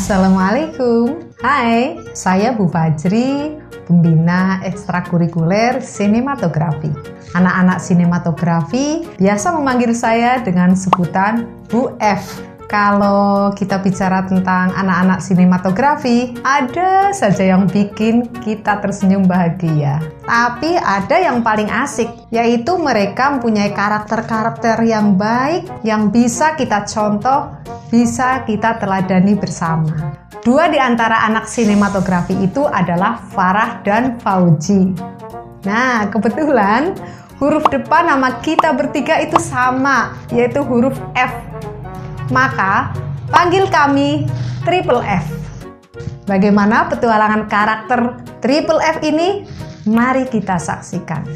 Assalamualaikum. Hai, saya Bu Fajri, pembina ekstrakurikuler sinematografi. Anak-anak sinematografi biasa memanggil saya dengan sebutan Bu F. Kalau kita bicara tentang anak-anak sinematografi, ada saja yang bikin kita tersenyum bahagia. Tapi ada yang paling asik, yaitu mereka mempunyai karakter-karakter yang baik, yang bisa kita contoh, bisa kita teladani bersama. Dua di antara anak sinematografi itu adalah Farah dan Fauzi. Nah, kebetulan huruf depan nama kita bertiga itu sama, yaitu huruf F. Maka, panggil kami Triple F. Bagaimana petualangan karakter Triple F ini? Mari kita saksikan.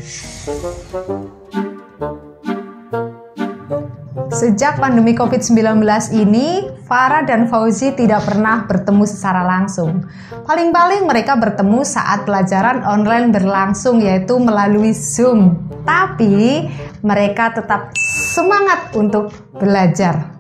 Sejak pandemi COVID-19 ini, Farah dan Fauzi tidak pernah bertemu secara langsung. Paling-paling mereka bertemu saat pelajaran online berlangsung, yaitu melalui Zoom. Tapi, mereka tetap semangat untuk belajar.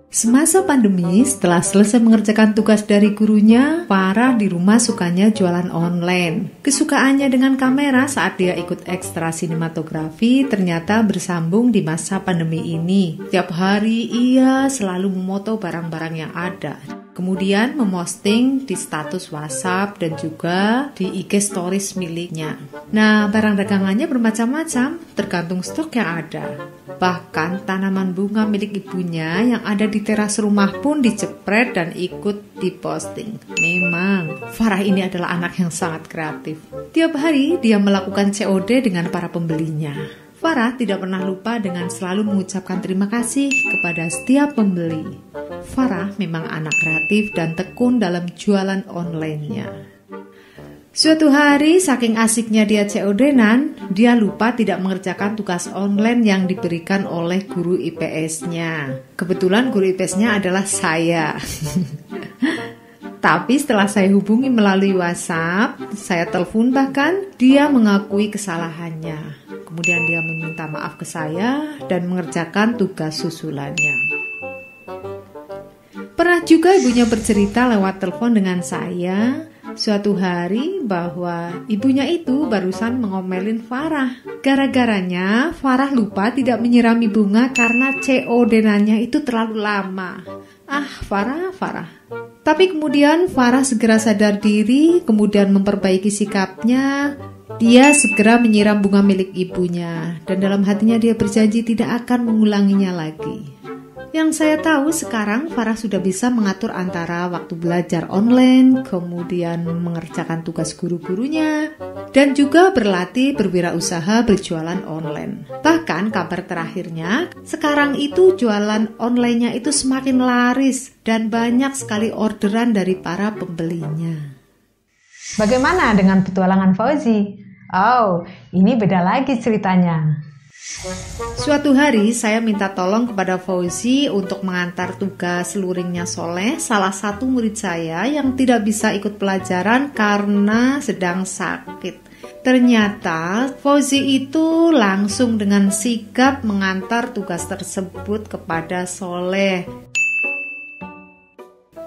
Semasa pandemi, setelah selesai mengerjakan tugas dari gurunya, Farah di rumah sukanya jualan online. Kesukaannya dengan kamera saat dia ikut ekstra sinematografi ternyata bersambung di masa pandemi ini. Tiap hari ia selalu memoto barang-barang yang ada. Kemudian memosting di status WhatsApp dan juga di IG Stories miliknya. Nah, barang dagangannya bermacam-macam, tergantung stok yang ada. Bahkan tanaman bunga milik ibunya yang ada di teras rumah pun dicepret dan ikut diposting. Memang, Farah ini adalah anak yang sangat kreatif. Tiap hari dia melakukan COD dengan para pembelinya. Farah tidak pernah lupa dengan selalu mengucapkan terima kasih kepada setiap pembeli. Farah memang anak kreatif dan tekun dalam jualan online-nya. Suatu hari, saking asiknya dia COD-nan, dia lupa tidak mengerjakan tugas online yang diberikan oleh guru IPS-nya. Kebetulan guru IPS-nya adalah saya. Tapi setelah saya hubungi melalui WhatsApp, saya telepon bahkan, dia mengakui kesalahannya. Kemudian dia meminta maaf ke saya dan mengerjakan tugas susulannya. Pernah juga ibunya bercerita lewat telepon dengan saya suatu hari bahwa ibunya itu barusan mengomelin Farah. Gara-garanya Farah lupa tidak menyirami bunga karena COD-nannya itu terlalu lama. Farah. Tapi kemudian Farah segera sadar diri, kemudian memperbaiki sikapnya. Dia segera menyiram bunga milik ibunya, dan dalam hatinya dia berjanji tidak akan mengulanginya lagi. Yang saya tahu sekarang Farah sudah bisa mengatur antara waktu belajar online, kemudian mengerjakan tugas guru-gurunya, dan juga berlatih berwirausaha berjualan online. Bahkan kabar terakhirnya, sekarang itu jualan online-nya itu semakin laris dan banyak sekali orderan dari para pembelinya. Bagaimana dengan petualangan Fauzi? Oh, ini beda lagi ceritanya. Suatu hari saya minta tolong kepada Fauzi untuk mengantar tugas luringnya Soleh, salah satu murid saya yang tidak bisa ikut pelajaran karena sedang sakit. Ternyata Fauzi itu langsung dengan sigap mengantar tugas tersebut kepada Soleh.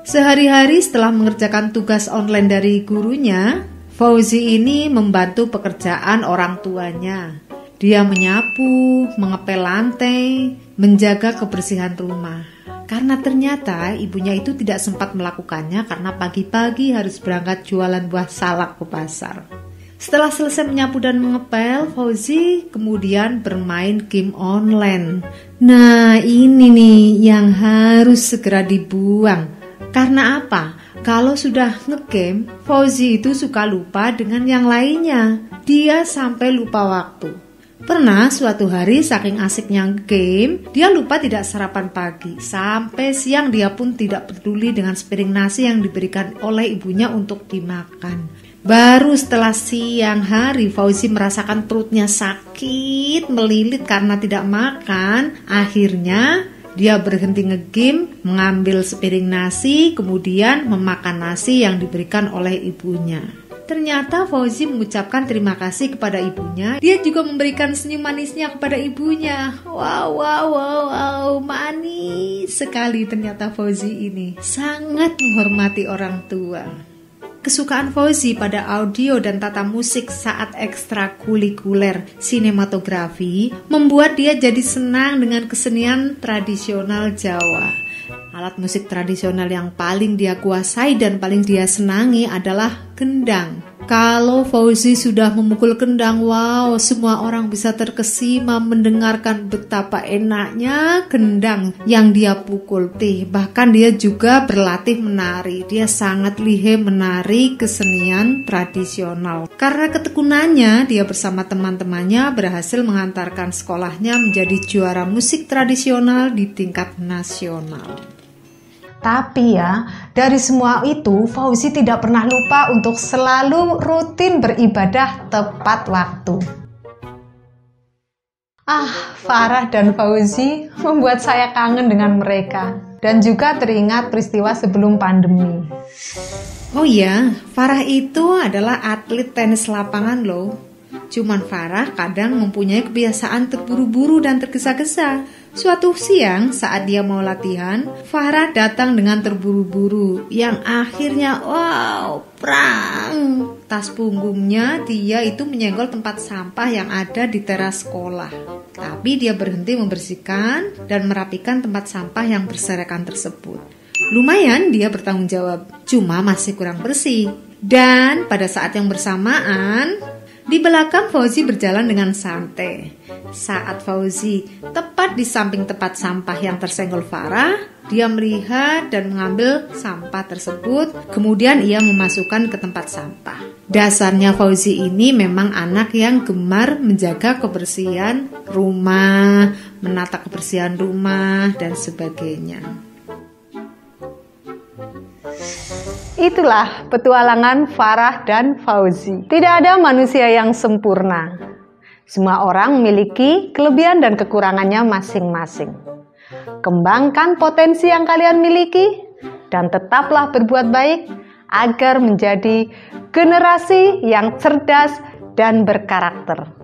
Sehari-hari setelah mengerjakan tugas online dari gurunya, Fauzi ini membantu pekerjaan orang tuanya. Dia menyapu, mengepel lantai, menjaga kebersihan rumah. Karena ternyata ibunya itu tidak sempat melakukannya karena pagi-pagi harus berangkat jualan buah salak ke pasar. Setelah selesai menyapu dan mengepel, Fauzi kemudian bermain game online. Nah, ini nih yang harus segera dibuang. Karena apa? Kalau sudah ngegame, Fauzi itu suka lupa dengan yang lainnya. Dia sampai lupa waktu. Pernah suatu hari saking asiknya game, dia lupa tidak sarapan pagi. Sampai siang dia pun tidak peduli dengan sepiring nasi yang diberikan oleh ibunya untuk dimakan. Baru setelah siang hari Fauzi merasakan perutnya sakit, melilit karena tidak makan. Akhirnya dia berhenti ngegame, mengambil sepiring nasi, kemudian memakan nasi yang diberikan oleh ibunya. Ternyata Fauzi mengucapkan terima kasih kepada ibunya. Dia juga memberikan senyum manisnya kepada ibunya. Wow, manis sekali ternyata Fauzi ini. Sangat menghormati orang tua. Kesukaan Fauzi pada audio dan tata musik saat ekstrakurikuler sinematografi membuat dia jadi senang dengan kesenian tradisional Jawa. Alat musik tradisional yang paling dia kuasai dan paling dia senangi adalah kendang. Kalau Fauzi sudah memukul kendang, wow, semua orang bisa terkesima mendengarkan betapa enaknya kendang yang dia pukul. Bahkan dia juga berlatih menari. Dia sangat lihai menari kesenian tradisional. Karena ketekunannya, dia bersama teman-temannya berhasil menghantarkan sekolahnya menjadi juara musik tradisional di tingkat nasional. Tapi ya, dari semua itu Fauzi tidak pernah lupa untuk selalu rutin beribadah tepat waktu. Farah dan Fauzi membuat saya kangen dengan mereka dan juga teringat peristiwa sebelum pandemi. Oh iya, Farah itu adalah atlet tenis lapangan loh. Cuman Farah kadang mempunyai kebiasaan terburu-buru dan tergesa-gesa. Suatu siang saat dia mau latihan, Farah datang dengan terburu-buru yang akhirnya prang. Tas punggungnya dia itu menyenggol tempat sampah yang ada di teras sekolah. Tapi dia berhenti membersihkan dan merapikan tempat sampah yang berserakan tersebut. Lumayan dia bertanggung jawab, cuma masih kurang bersih. Dan pada saat yang bersamaan, di belakang Fauzi berjalan dengan santai. Saat Fauzi tepat di samping tempat sampah yang tersenggol Farah, dia melihat dan mengambil sampah tersebut. Kemudian ia memasukkan ke tempat sampah. Dasarnya Fauzi ini memang anak yang gemar menjaga kebersihan rumah, menata kebersihan rumah, dan sebagainya. Itulah petualangan Farah dan Fauzi. Tidak ada manusia yang sempurna. Semua orang memiliki kelebihan dan kekurangannya masing-masing. Kembangkan potensi yang kalian miliki dan tetaplah berbuat baik agar menjadi generasi yang cerdas dan berkarakter.